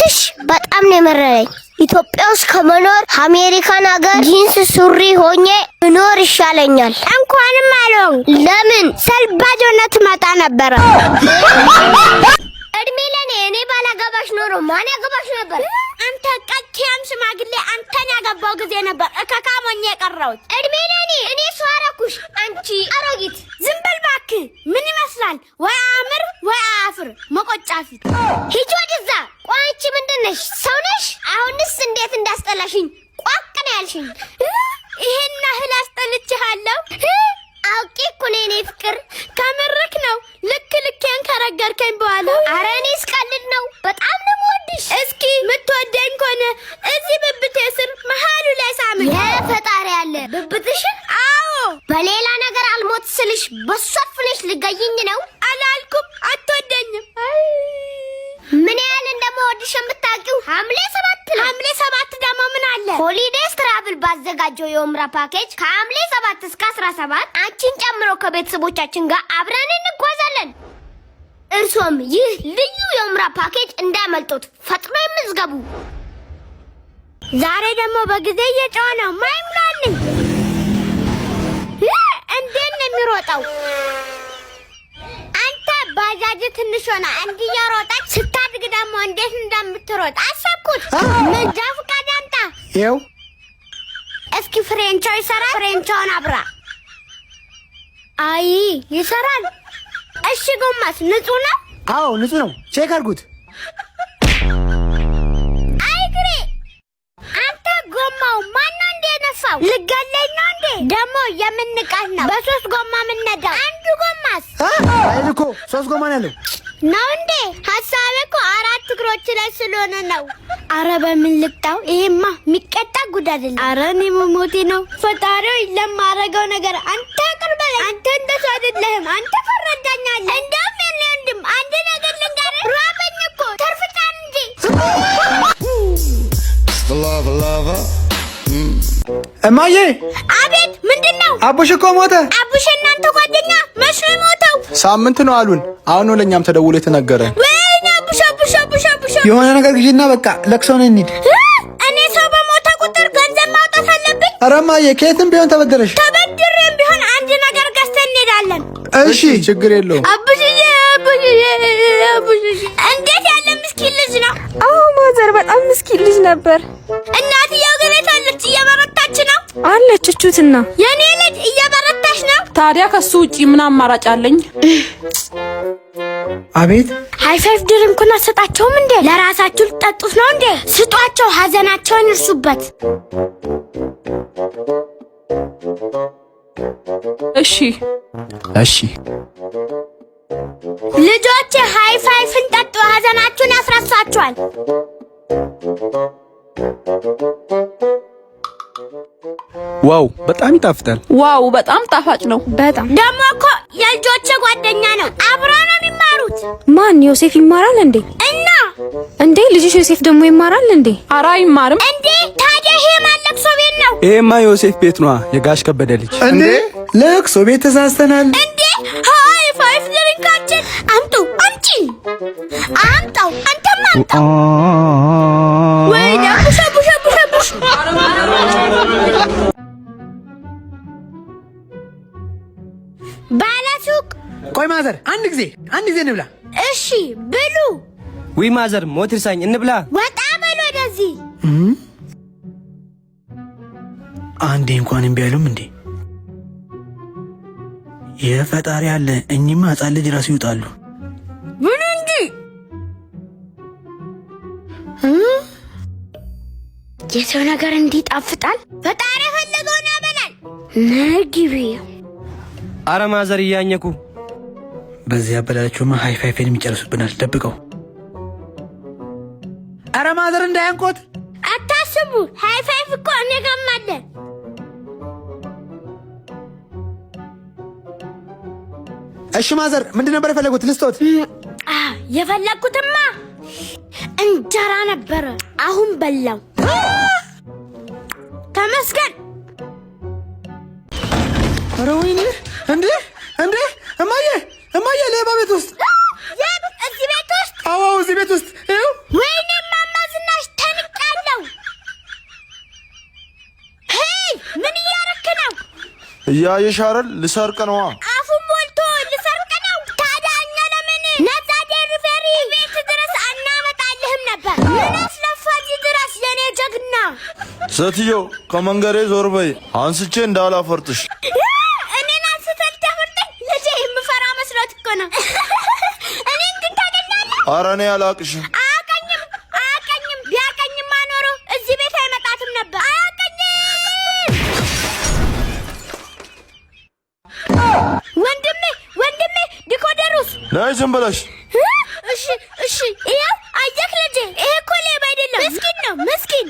ትሽ በጣም ነው የመረረኝ። ኢትዮጵያ ውስጥ ከመኖር አሜሪካን ሀገር ጂንስ ሱሪ ሆኜ እኖር ይሻለኛል። እንኳንም አለው። ለምን ሰልባጆነት መጣ ነበር። እድሜ ለኔ እኔ ባላገባሽ ኖሮ ማን ያገባሽ ነበር? አንተ ቀጥያም ሽማግሌ አንተን ያገባው ጊዜ ነበር እከካሞኝ የቀረውት። እድሜ ለኔ እኔ ሷራኩሽ አንቺ አሮጊት። ዝም በል እባክህ። ምን ይመስላል? ወይ አምር ወይ አፍር መቆጫ ፊት። ሂጂ ወደዛ። ቆይ አንቺ ምንድነሽ? ሰው ነሽ? አሁንስ እንዴት እንዳስጠላሽኝ ቋቅ ነው ያልሽኝ። ይሄን ያህል አስጠልቼሃለሁ? አውቄ እኮ ነው የኔ ፍቅር። ከምርክ ነው ልኬን ከረገርከኝ በኋላ። ኧረ እኔስ ቀልድ ነው። በጣም ነው የምወድሽ። እስኪ የምትወደኝ ከሆነ እዚህ ብብቴ ስር መሀሉ ላይ ሳምኝ። የፈጣሪ ያለ ብብትሽን? አዎ። በሌላ ነገር አልሞት ስልሽ በሷፍነሽ ልገይኝ ነው። አላልኩም። አትወደኝም። ምን ያህል እንደምወድሽ የምታውቂው ሐምሌ 7 ነው። ሐምሌ 7 ደግሞ ምን አለ? ሆሊዴይስ ትራቭል ባዘጋጀው የኡምራ ፓኬጅ ከሐምሌ 7 እስከ 17 አንቺን ጨምሮ ከቤተሰቦቻችን ጋር አብረን እንጓዛለን። እርሶም ይህ ልዩ የኡምራ ፓኬጅ እንዳያመልጦት ፈጥኖ ይመዝገቡ። ዛሬ ደግሞ በጊዜ እየጮኸ ነው። ማይሙላልኝ እንዴት ነው የሚሮጠው? ባጃጅ ትንሽ ሆና እንዲያሮጣች ስታድግ ደግሞ እንዴት እንደምትሮጥ አሰብኩት። መንጃ ፈቃድ አምጣ። ይኸው። እስኪ ፍሬንቾ ይሰራል? ፍሬንቾን አብራ። አይ ይሰራል። እሺ ጎማስ ንጹህ ነው? አዎ ንጹህ ነው። ቼክ አድርጉት። አይ ግሬ አንተ ጎማው ማነው እንደ ነፋው? ልገለኝ ነው እንዴ? ደግሞ የምንቃት ነው በ3 ጎማ የምንነዳው። አንዱ ጎማስ አይል እኮ 3 ጎማ ነው ያለው ነው እንዴ? ሐሳቤ እኮ 4 እግሮች ላይ ስለሆነ ነው። አረ በምን ልቅጣው? ይሄማ የሚቀጣ ጉድ አይደለም። አረ እኔ መሞቴ ነው። ፈጣሪው ለማረገው ነገር አንተ ቅርብ በለኝ። አንተ እንደሱ አይደለህም። አንተ ፈረዳኛለህ። እንደውም የኔ ወንድም አንድ ነገር ልንገርህ። ራበኝ እኮ ተርፍታን እንጂ እማዬ። አቤት። ምንድነው? አቡሽ እኮ ሞተ። አቡሽ እናንተ ጓደኛ መች ነው የሞተው? ሳምንት ነው አሉን። አሁን ነው ለኛም ተደውሎ የተነገረን። ወይኔ አቡሽ። የሆነ ነገር ግዢና በቃ ለቅሶ ነው እንሂድ። እኔ ሰው በሞተ ቁጥር ገንዘብ ማውጣት አለብኝ? ኧረ እማዬ ከየትም ቢሆን ተበደረሽ። ተበድሬም ቢሆን አንድ ነገር ገዝተን እንሄዳለን። እሺ ችግር የለውም። አቡሽዬ እንዴት ያለ ምስኪን ልጅ ነው። አዎ ማዘር በጣም ምስኪን ልጅ ነበር። እናትየው ግን አለች? እየበረታች ነው አለች። እቹትና የኔ ልጅ እየበረታች ነው። ታዲያ ከሱ ውጪ ምን አማራጭ አለኝ? አቤት። ሃይ5 ድሪንኩን አሰጣቸውም እንዴ? ለራሳችሁ ልጠጡት ነው እንዴ? ስጧቸው፣ ሀዘናቸውን ይርሱበት። እሺ ልጆች ሃይ5ን ጠጡ፣ ሀዘናችሁን ያስረሳችኋል። ዋው በጣም ይጣፍጣል። ዋው በጣም ጣፋጭ ነው። በጣም ደግሞ እኮ የልጆቼ ጓደኛ ነው። አብረው ነው የሚማሩት። ማን? ዮሴፍ ይማራል እንዴ? እና እንዴ ልጅሽ ዮሴፍ ደግሞ ይማራል እንዴ? ኧረ አይማርም እንዴ። ታዲያ ይሄ ማን ለቅሶ ቤት ነው? ይሄማ ዮሴፍ ቤት ነዋ፣ የጋሽ ከበደ ልጅ። እንዴ ለቅሶ ቤት ተሳስተናል እንዴ። ሃይ5 ድሪንካችን አምጡ። አንቺ አምጣው፣ አንተም አምጣው። ወይኔ ቡሽ ባለሱቅ። ቆይ ማዘር አንድ ጊዜ እንብላ። እሺ ብሉ። ወይ ማዘር ሞት ይርሳኝ እንብላ። ወጣ በሉ ወደዚህ። አንዴ እንኳን እምቢ አይሉም እንዴ? የፈጣሪ ያለ እኚህማ ሕፃን ልጅ ራሱ ይውጣሉ። ብሉ እንጂ። የሰው ነገር እንዲጣፍጣል ፈጣሪ የፈለገውን ያበላል። ነግቢ። አረ ማዘር እያኘኩ በዚህ አበላላችሁማ ሃይ5ን የሚጨርሱብናል። ደብቀው። አረ ማዘር እንዳያንቆት። አታስቡ፣ ሃይ5 እኮ እኔ ጋርም አለ። እሺ ማዘር ምንድን ነበር የፈለጉት? ልስጦት? የፈለግኩትማ እንጀራ ነበረ። አሁን በላው። ተመስገን። ኧረ ወይኔ! እንዴ እማዬ ሌባ ቤት ውስጥ። እዚህ ቤት ውስጥ? አዎ እዚህ ቤት ውስጥ። ወይኔ ማማ እያየሽ አይደል ልሰርቅ ነው አፉን ሞልቶ ልሰርቅ ነው ታዲያ እኛ ለምን ነፃ ዴሊቨሪ ቤት ድረስ አናመጣልህም ነበር ምን አስለፋኝ ድረስ የኔ ጀግና ሴትዮ ከመንገሬ ዞር በይ አንስቼ እንዳላፈርጥሽ እኔን አንስተህ ተፈርጠኝ ልጄ የምፈራ መስሎት እኮ ነው እኔን ግን ታገኛለህ ኧረ እኔ አላቅሽም አያቀኝም ቢያቀኝማ ኖሮ እዚህ ቤት አይመጣትም ነበር ወንድሜ ዲኮደሩስ ነይ ዝም ብለሽ እሺ ይኸው አየህ ልጄ ይሄ እኮ ሌባ አይደለም ምስኪን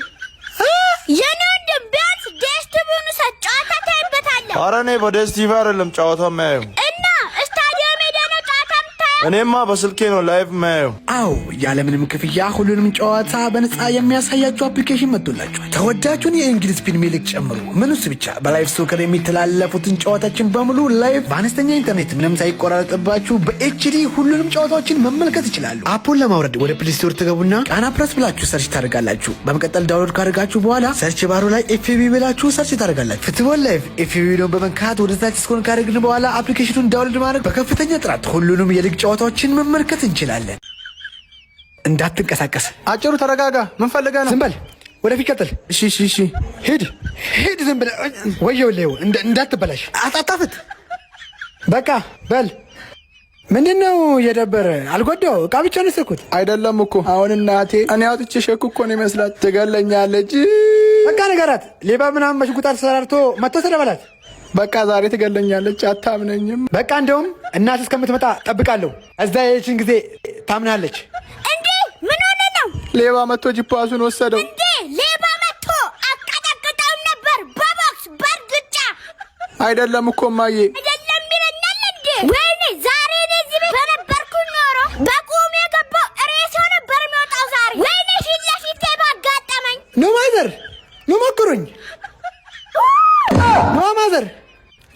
የኔ ወንድም ቢያንስ ዴስቲቪውን ጨዋታ ታይበታለህ ኧረ እኔ በዴስቲቪ አይደለም ጨዋታ የማየው እና ስታዲየም ሄዳ ነው ጨዋታ የምታየው እኔማ በስልኬ ነው ላይቭ የማየው አዎ ያለምንም ክፍያ ሁሉንም ጨዋታ በነፃ የሚያሳያችሁ አፕሊኬሽን መጥቶላችኋል ተወዳጁን የእንግሊዝ ፕሪሚየር ሊግ ጨምሮ ምንስ ብቻ በላይቭ ሶከር የሚተላለፉትን ጨዋታዎችን በሙሉ ላይቭ በአነስተኛ ኢንተርኔት ምንም ሳይቆራረጥባችሁ በኤችዲ ሁሉንም ጨዋታዎችን መመልከት ይችላሉ አፑን ለማውረድ ወደ ፕሌይ ስቶር ትገቡና ቃና ፕለስ ብላችሁ ሰርች ታደርጋላችሁ በመቀጠል ዳውንሎድ ካደረጋችሁ በኋላ ሰርች ባሩ ላይ ኤፍቢ ብላችሁ ሰርች ታደርጋላችሁ ፉትቦል ላይቭ ኤፍቢ ነው በመንካት ወደ ታች ስክሮል ካደረግን በኋላ አፕሊኬሽኑን ዳውንሎድ ማድረግ በከፍተኛ ጥራት ሁሉንም የሊግ ጨዋታዎችን መመልከት እንችላለን እንዳትንቀሳቀስ አጭሩ ተረጋጋ ምን ፈልገህ ነው ዝም በል ወደፊት ቀጥል እሺ ሂድ ዝም ብለህ ወየው እንዳትበላሽ አጣጣፍት በቃ በል ምንድነው የደበረ አልጎዳው ዕቃ ብቻ ነው የሰኩት አይደለም እኮ አሁን እናቴ እኔ አውጥቼ ሸኩ እኮ ነው ይመስላት ትገለኛለች በቃ ነገራት ሌባ ምናምን መሽጉጣ ተሰራርቶ መጥቶ ተደበላት በቃ ዛሬ ትገለኛለች አታምነኝም በቃ እንደውም እናት እስከምትመጣ ጠብቃለሁ እዛ የችን ጊዜ ታምናለች እንዴ ምን ሆነ ነው ሌባ መጥቶ ጂፓሱን ወሰደው እንዴ ሌባ መጥቶ አቀጠቅጠው ነበር በቦክስ በርግጫ አይደለም እኮ ማዬ አይደለም ይለኛል እንዴ ወይኔ ዛሬ እዚህ ቤት በነበርኩ ኖሮ በቁም የገባው ሬሳው ነበር የሚወጣው ዛሬ ወይኔ ፊት ለፊት ባጋጠመኝ ኖ ማዘር ኖ ሞክሩኝ ኖ ማዘር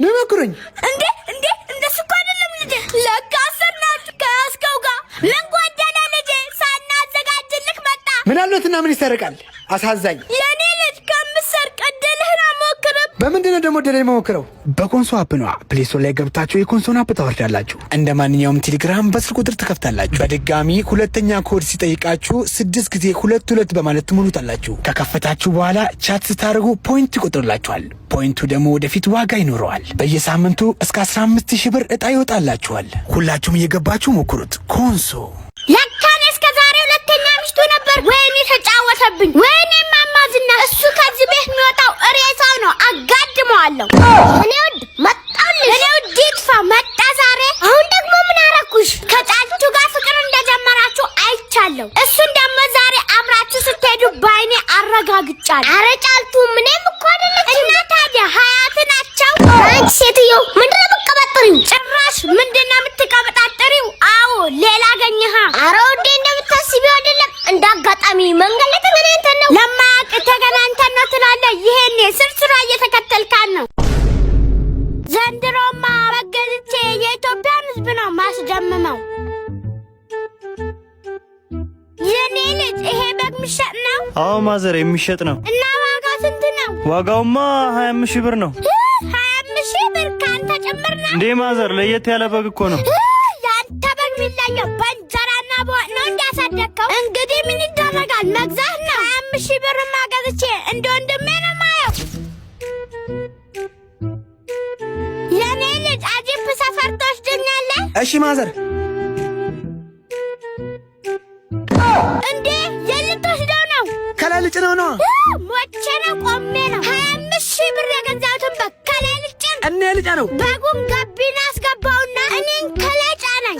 ኖ ሞክሩኝ እንዴ እንደሱ እኮ አይደለም ልጄ ለካ አሰርናት ከያዝከው ጋር ምን ጎደለ ልጄ ሳናዘጋጅልህ መጣ ምን አለትና ምን ይሰርቃል አሳዛኝ የኔ ልጅ ከምሰርቅ እድልህን አሞክርም በምንድነው ደግሞ ደለ የምሞክረው በኮንሶ አፕ ነው ፕሌይ ስቶር ላይ ገብታችሁ የኮንሶን አፕ ታወርዳላችሁ እንደ ማንኛውም ቴሌግራም በስልክ ቁጥር ትከፍታላችሁ በድጋሚ ሁለተኛ ኮድ ሲጠይቃችሁ 6 ጊዜ 22 በማለት ትሞሉታላችሁ ከከፈታችሁ በኋላ ቻት ስታደርጉ ፖይንት ይቆጥርላችኋል ፖይንቱ ደግሞ ወደፊት ዋጋ ይኖረዋል በየሳምንቱ እስከ 15000 ብር ዕጣ ይወጣላችኋል ሁላችሁም እየገባችሁ ሞክሩት ኮንሶ ለካኔ እስከ ዛሬ ሁለተኛ ሚስቱ ነበር ወይኔ ተጫወተብኝ ወይኔ ማማዝና እሱ ከዚህ ቤት የሚወጣው ሬሳው ነው አጋድመዋለሁ እኔ ውድ ይጥፋ መጣ ዛሬ አሁን ደግሞ ምን አረኩሽ ከጫልቱ ጋር ፍቅር እንደጀመራችሁ አይቻለሁ እሱን ደግሞ ዛሬ አብራችሁ ስትሄዱ ባይኔ አረጋግጫለሁ አረ ጫልቱ ምንም እኮ አይደለች እና ታዲያ ሀያት ናቸው አንቺ ሴትዮ ምንድነው የምትቀበጥሪው ጭራሽ ምንድነው የምትቀበጣጥሪው አዎ ሌላ አገኘሃ አረ ወዴ እንደምታስቢው አይደለም እንዳጋጣሚ መንገድ ላይ ተገናኝተን ነው ለማያውቅ ተገናኝተን ነው ትላለህ ይሄኔ ስርስራ እየተከተልካን ነው ዘንድሮማ መገዝቼ የኢትዮጵያን ሕዝብ ነው ማስደምመው የኔ ልጅ ይሄ በግ የሚሸጥ ነው አዎ ማዘር የሚሸጥ ነው እና ዋጋው ስንት ነው ዋጋውማ 25000 ብር ነው 25000 ብር ካንተ ጭምር ነው እንዴ ማዘር ለየት ያለ በግ እኮ ነው ያንተ በግ የሚለየው በእንጀራና በወጥ ነው እንዲያሳደግከው እንግዲህ ምን ይደረጋል መግዛት ነው 25000 ብር ማገዝቼ እንደ ወንድሜ ነው ማየው የኔ ልጅ አጂፕ ሰፈር ትወስደኛለህ እሺ ማዘር እንዴ የልትወስደው ነው ከላይ ልጭነው ነው ሞቼ ነው ቆሜ ነው 25000 ብር የገዛሁትን በግ ከላይ ልጭን እኔ ልጫ ነው በጉን ገቢና አስገባውና እኔን ከላይ ጫነኝ